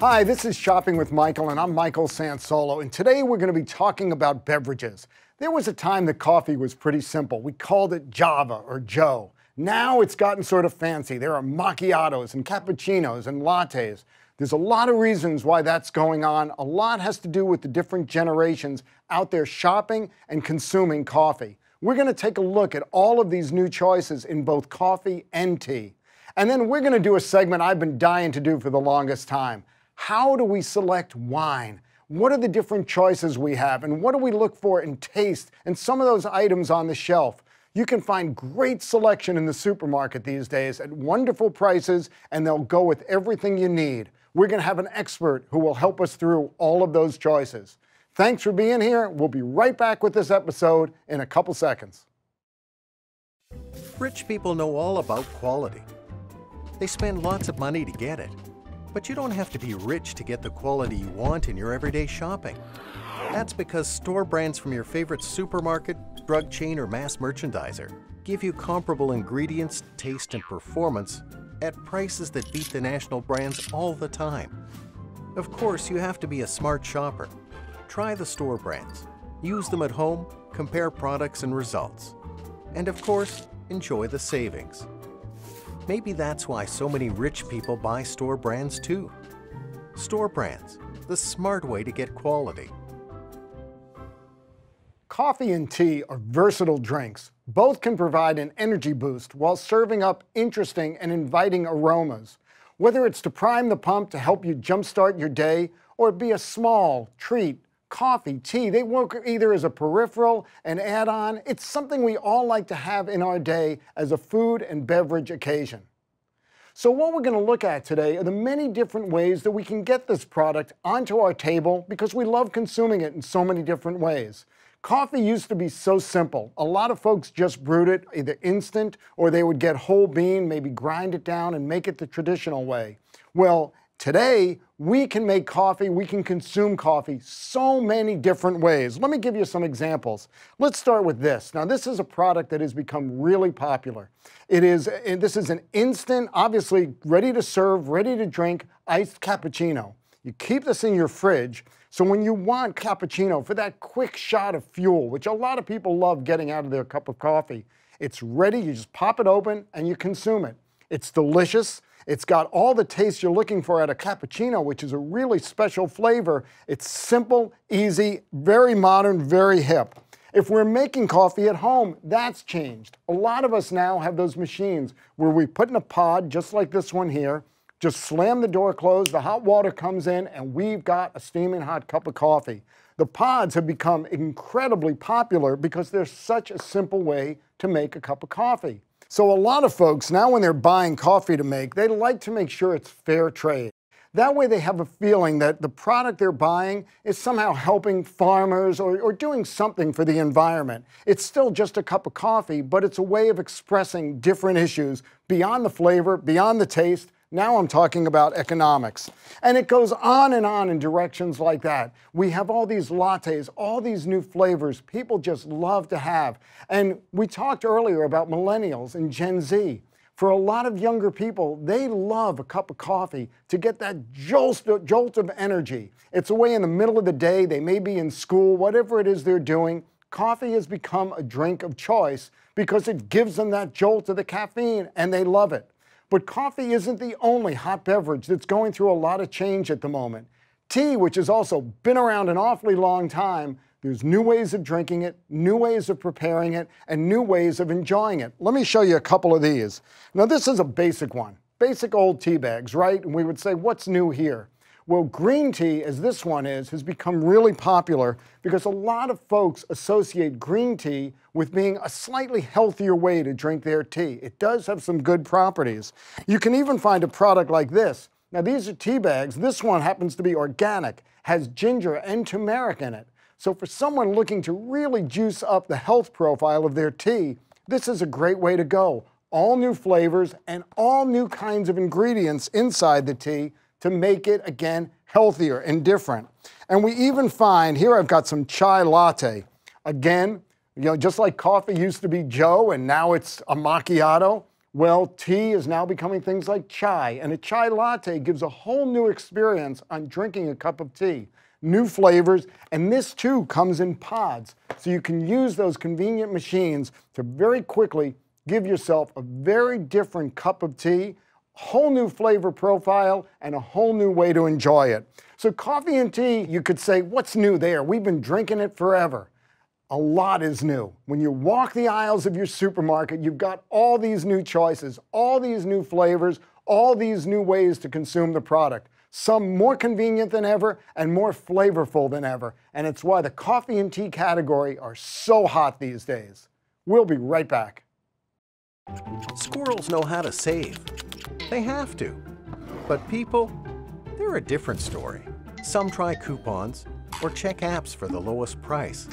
Hi, this is Shopping with Michael, and I'm Michael Sansolo, and today we're going to be talking about beverages. There was a time that coffee was pretty simple. We called it Java or Joe. Now it's gotten sort of fancy. There are macchiatos and cappuccinos and lattes. There's a lot of reasons why that's going on. A lot has to do with the different generations out there shopping and consuming coffee. We're going to take a look at all of these new choices in both coffee and tea. And then we're going to do a segment I've been dying to do for the longest time. How do we select wine? What are the different choices we have, and what do we look for in taste and some of those items on the shelf? You can find great selection in the supermarket these days at wonderful prices, and they'll go with everything you need. We're going to have an expert who will help us through all of those choices. Thanks for being here. We'll be right back with this episode in a couple seconds. Rich people know all about quality. They spend lots of money to get it. But you don't have to be rich to get the quality you want in your everyday shopping. That's because store brands from your favorite supermarket, drug chain, or mass merchandiser give you comparable ingredients, taste, and performance at prices that beat the national brands all the time. Of course, you have to be a smart shopper. Try the store brands. Use them at home, compare products and results. And of course, enjoy the savings. Maybe that's why so many rich people buy store brands too. Store brands, the smart way to get quality. Coffee and tea are versatile drinks. Both can provide an energy boost while serving up interesting and inviting aromas. Whether it's to prime the pump to help you jumpstart your day, or be a small treat, coffee, tea, they work either as a peripheral, an add-on. It's something we all like to have in our day as a food and beverage occasion. So what we're going to look at today are the many different ways that we can get this product onto our table because we love consuming it in so many different ways. Coffee used to be so simple. A lot of folks just brewed it either instant or they would get whole bean, maybe grind it down and make it the traditional way. Well, today, we can make coffee, we can consume coffee so many different ways. Let me give you some examples. Let's start with this. Now, this is a product that has become really popular. This is an instant, obviously ready to serve, ready to drink iced cappuccino. You keep this in your fridge, so when you want cappuccino for that quick shot of fuel, which a lot of people love getting out of their cup of coffee, it's ready, you just pop it open and you consume it. It's delicious. It's got all the taste you're looking for at a cappuccino, which is a really special flavor. It's simple, easy, very modern, very hip. If we're making coffee at home, that's changed. A lot of us now have those machines where we put in a pod, just like this one here, just slam the door closed, the hot water comes in, and we've got a steaming hot cup of coffee. The pods have become incredibly popular because they're such a simple way to make a cup of coffee. So a lot of folks, now when they're buying coffee to make, they like to make sure it's fair trade. That way they have a feeling that the product they're buying is somehow helping farmers or doing something for the environment. It's still just a cup of coffee, but it's a way of expressing different issues beyond the flavor, beyond the taste. Now I'm talking about economics. And it goes on in directions like that. We have all these lattes, all these new flavors people just love to have. And we talked earlier about millennials and Gen Z. For a lot of younger people, they love a cup of coffee to get that jolt of energy. It's a way in the middle of the day, they may be in school, whatever it is they're doing. Coffee has become a drink of choice because it gives them that jolt of the caffeine and they love it. But coffee isn't the only hot beverage that's going through a lot of change at the moment. Tea, which has also been around an awfully long time, there's new ways of drinking it, new ways of preparing it, and new ways of enjoying it. Let me show you a couple of these. Now, this is a basic one. Basic old tea bags, right? And we would say, what's new here? Well, green tea, as this one is, has become really popular because a lot of folks associate green tea with being a slightly healthier way to drink their tea. It does have some good properties. You can even find a product like this. Now, these are tea bags. This one happens to be organic, has ginger and turmeric in it. So for someone looking to really juice up the health profile of their tea, this is a great way to go. All new flavors and all new kinds of ingredients inside the tea to make it, again, healthier and different. And we even find, here I've got some chai latte. Again, just like coffee used to be Joe and now it's a macchiato, Well, tea is now becoming things like chai, and a chai latte gives a whole new experience on drinking a cup of tea. New flavors, and this too comes in pods, so you can use those convenient machines to very quickly give yourself a very different cup of tea, whole new flavor profile, and a whole new way to enjoy it. So coffee and tea, you could say, what's new there? We've been drinking it forever. A lot is new. When you walk the aisles of your supermarket, you've got all these new choices, all these new flavors, all these new ways to consume the product. Some more convenient than ever and more flavorful than ever. And it's why the coffee and tea category are so hot these days. We'll be right back. Squirrels know how to save. They have to. But people, they're a different story. Some try coupons or check apps for the lowest price.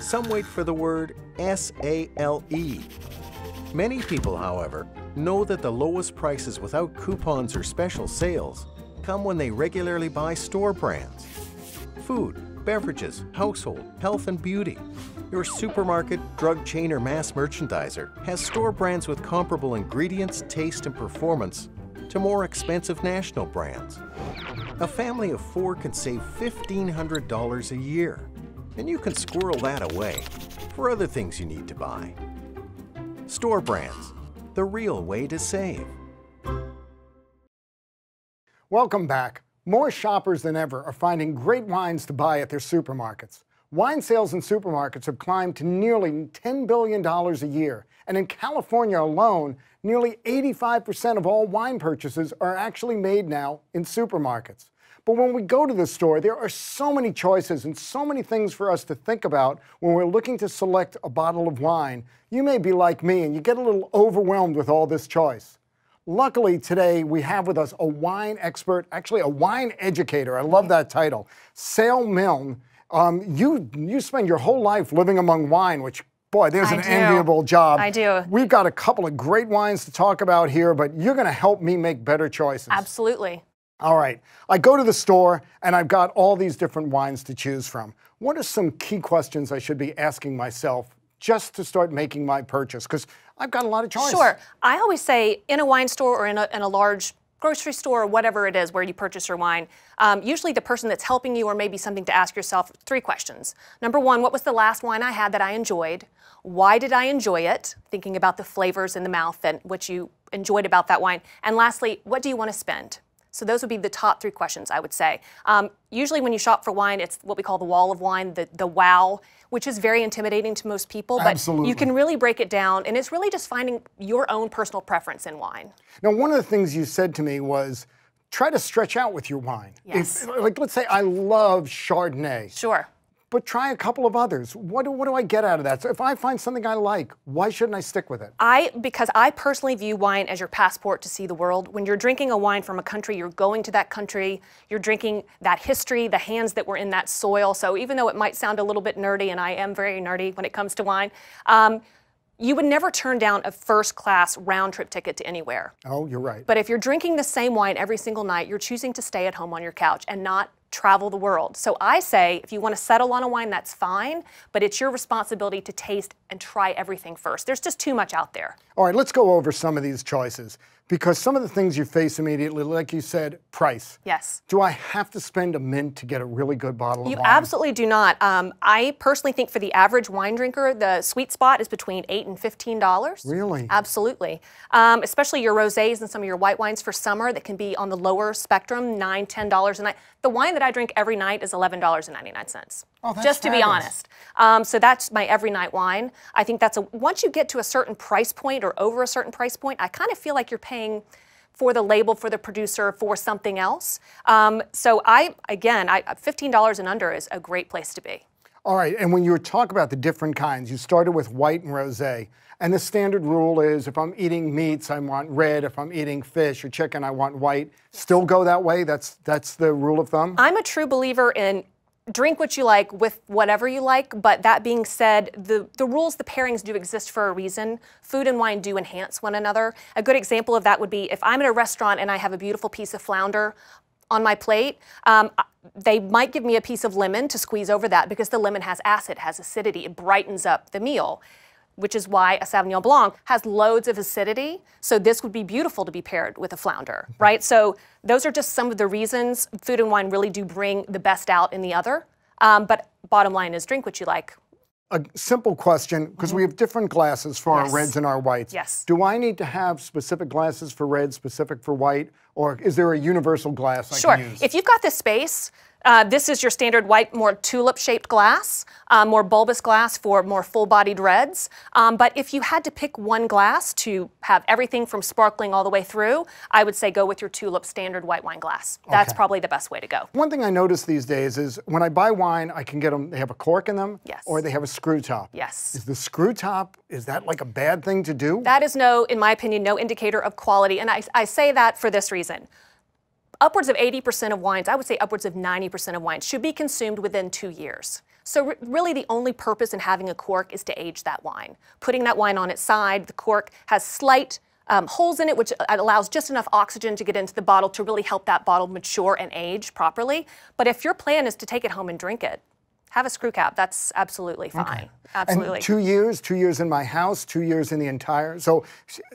Some wait for the word SALE. Many people, however, know that the lowest prices without coupons or special sales come when they regularly buy store brands. Food, beverages, household, health and beauty. Your supermarket, drug chain or mass merchandiser has store brands with comparable ingredients, taste and performance to more expensive national brands. A family of 4 can save $1,500 a year, and you can squirrel that away for other things you need to buy. Store brands, the real way to save. Welcome back. More shoppers than ever are finding great wines to buy at their supermarkets. Wine sales in supermarkets have climbed to nearly $10 billion a year. And in California alone, nearly 85% of all wine purchases are actually made now in supermarkets. But when we go to the store, there are so many choices and so many things for us to think about when we're looking to select a bottle of wine. You may be like me and you get a little overwhelmed with all this choice. Luckily, today we have with us a wine expert, actually a wine educator. I love that title. Sale Milne. You spend your whole life living among wine, which, boy, there's an enviable job. I do. We've got a couple of great wines to talk about here, but you're going to help me make better choices. Absolutely. All right. I go to the store and I've got all these different wines to choose from. What are some key questions I should be asking myself just to start making my purchase? Because I've got a lot of choices. Sure. I always say in a wine store or in a large grocery store or whatever it is where you purchase your wine, usually the person that's helping you, or maybe something to ask yourself, 3 questions. Number 1, what was the last wine I had that I enjoyed? Why did I enjoy it? Thinking about the flavors in the mouth and what you enjoyed about that wine. And lastly, what do you want to spend? So those would be the top 3 questions, I would say. Usually when you shop for wine, it's what we call the wall of wine, the wow, which is very intimidating to most people. But Absolutely. You can really break it down, and it's really just finding your own personal preference in wine. Now, one of the things you said to me was try to stretch out with your wine. Yes. Like, let's say I love Chardonnay. Sure. But try a couple of others. What do I get out of that? So if I find something I like, why shouldn't I stick with it? Because I personally view wine as your passport to see the world. When you're drinking a wine from a country, you're going to that country, you're drinking that history, the hands that were in that soil. So even though it might sound a little bit nerdy, and I am very nerdy when it comes to wine, you would never turn down a first-class round-trip ticket to anywhere. Oh, you're right. But if you're drinking the same wine every single night, you're choosing to stay at home on your couch and not travel the world. So I say, if you want to settle on a wine, that's fine, but it's your responsibility to taste and try everything first. There's just too much out there. All right, let's go over some of these choices, because some of the things you face immediately, like you said, price. Yes. Do I have to spend a mint to get a really good bottle of wine? You absolutely do not. I personally think for the average wine drinker, the sweet spot is between $8 and $15. Really? Absolutely. Especially your rosés and some of your white wines for summer that can be on the lower spectrum, $9, $10 a night. The wine that I drink every night is $11.99. Oh, that's just to be fabulous. honest. So that's my every night wine. I think once you get to a certain price point or over a certain price point, I kind of feel like you're paying for the label, for the producer, for something else. So $15 and under is a great place to be. All right, and when you talk about the different kinds, you started with white and rosé, and the standard rule is if I'm eating meats, I want red. If I'm eating fish or chicken, I want white. Still go that way? That's the rule of thumb? I'm a true believer in drink what you like with whatever you like, but that being said, the rules, the pairings do exist for a reason. Food and wine do enhance one another. A good example of that would be if I'm at a restaurant and I have a beautiful piece of flounder on my plate, they might give me a piece of lemon to squeeze over that because the lemon has acid, has acidity, it brightens up the meal. which is why a Sauvignon Blanc has loads of acidity. So this would be beautiful to be paired with a flounder, right? So those are just some of the reasons food and wine really do bring the best out in the other. But bottom line is drink what you like. A simple question, because we have different glasses for our reds and our whites. Yes. Do I need to have specific glasses for red, specific for white, or is there a universal glass I can use? Sure. If you've got this space, this is your standard white, more tulip-shaped glass, more bulbous glass for more full-bodied reds. But if you had to pick one glass to have everything from sparkling all the way through, I would say go with your tulip standard white wine glass. That's probably the best way to go. One thing I notice these days is when I buy wine, I can get them, they have a cork in them, or they have a screw top. Yes. Is the screw top, is that like a bad thing to do? That is in my opinion, no indicator of quality. And I say that for this reason. Upwards of 80% of wines, I would say upwards of 90% of wines, should be consumed within 2 years. So really the only purpose in having a cork is to age that wine. Putting that wine on its side, the cork has slight holes in it, which allows just enough oxygen to get into the bottle to really help that bottle mature and age properly. But if your plan is to take it home and drink it, have a screw cap. That's absolutely fine. Absolutely. And 2 years in my house, 2 years in the entire, so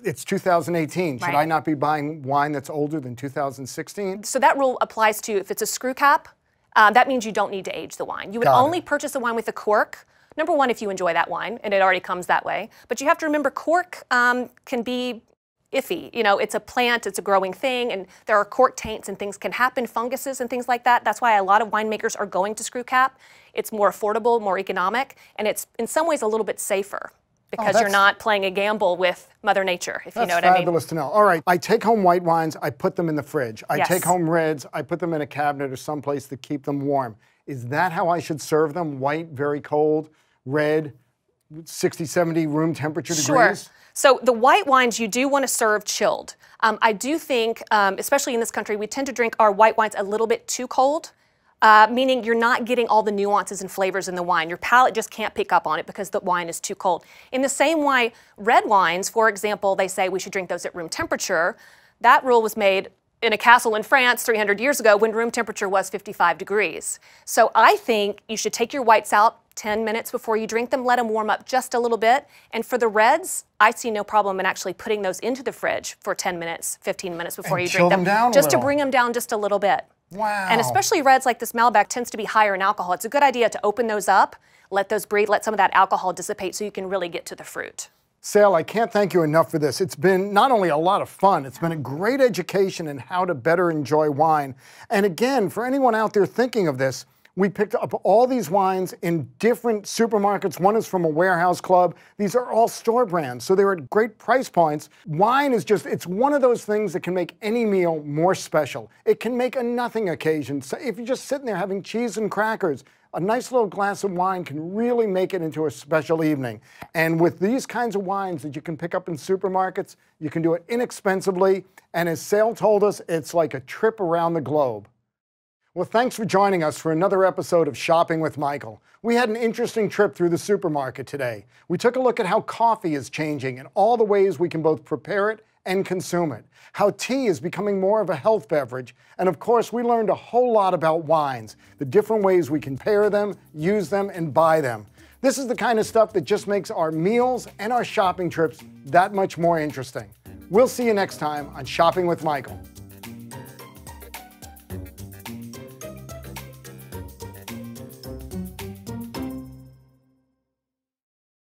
it's 2018. Should I not be buying wine that's older than 2016? So that rule applies to, if it's a screw cap, that means you don't need to age the wine. You would only purchase a wine with a cork. Number one, if you enjoy that wine, and it already comes that way. But you have to remember cork can be iffy. You know, it's a plant, it's a growing thing, and there are cork taints and things can happen, funguses and things like that. That's why a lot of winemakers are going to screw cap. It's more affordable, more economic, and it's in some ways a little bit safer because you're not playing a gamble with Mother Nature, if you know what I mean. That's fabulous to know. All right, I take home white wines, I put them in the fridge. I take home reds, I put them in a cabinet or someplace to keep them warm. Is that how I should serve them? White, very cold, red, 60, 70 room temperature degrees? So the white wines you do want to serve chilled. I do think, especially in this country, we tend to drink our white wines a little bit too cold, meaning you're not getting all the nuances and flavors in the wine. Your palate just can't pick up on it because the wine is too cold. In the same way, red wines, for example, they say we should drink those at room temperature. That rule was made in a castle in France 300 years ago when room temperature was 55 degrees. So I think you should take your whites out 10 minutes before you drink them, let them warm up just a little bit. And for the reds, I see no problem in actually putting those into the fridge for 10 minutes, 15 minutes before you drink them. Just to bring them down just a little bit. Wow. And especially reds like this Malbec tends to be higher in alcohol. It's a good idea to open those up, let those breathe, let some of that alcohol dissipate so you can really get to the fruit. Sal, I can't thank you enough for this. It's been not only a lot of fun, it's been a great education in how to better enjoy wine. And again, for anyone out there thinking of this, we picked up all these wines in different supermarkets. One is from a warehouse club. These are all store brands, so they're at great price points. Wine is just, it's one of those things that can make any meal more special. It can make a nothing occasion. So if you're just sitting there having cheese and crackers, a nice little glass of wine can really make it into a special evening. And with these kinds of wines that you can pick up in supermarkets, you can do it inexpensively. And as Sal told us, it's like a trip around the globe. Well, thanks for joining us for another episode of Shopping with Michael. We had an interesting trip through the supermarket today. We took a look at how coffee is changing and all the ways we can both prepare it and consume it, how tea is becoming more of a health beverage, and of course, we learned a whole lot about wines, the different ways we can pair them, use them, and buy them. This is the kind of stuff that just makes our meals and our shopping trips that much more interesting. We'll see you next time on Shopping with Michael.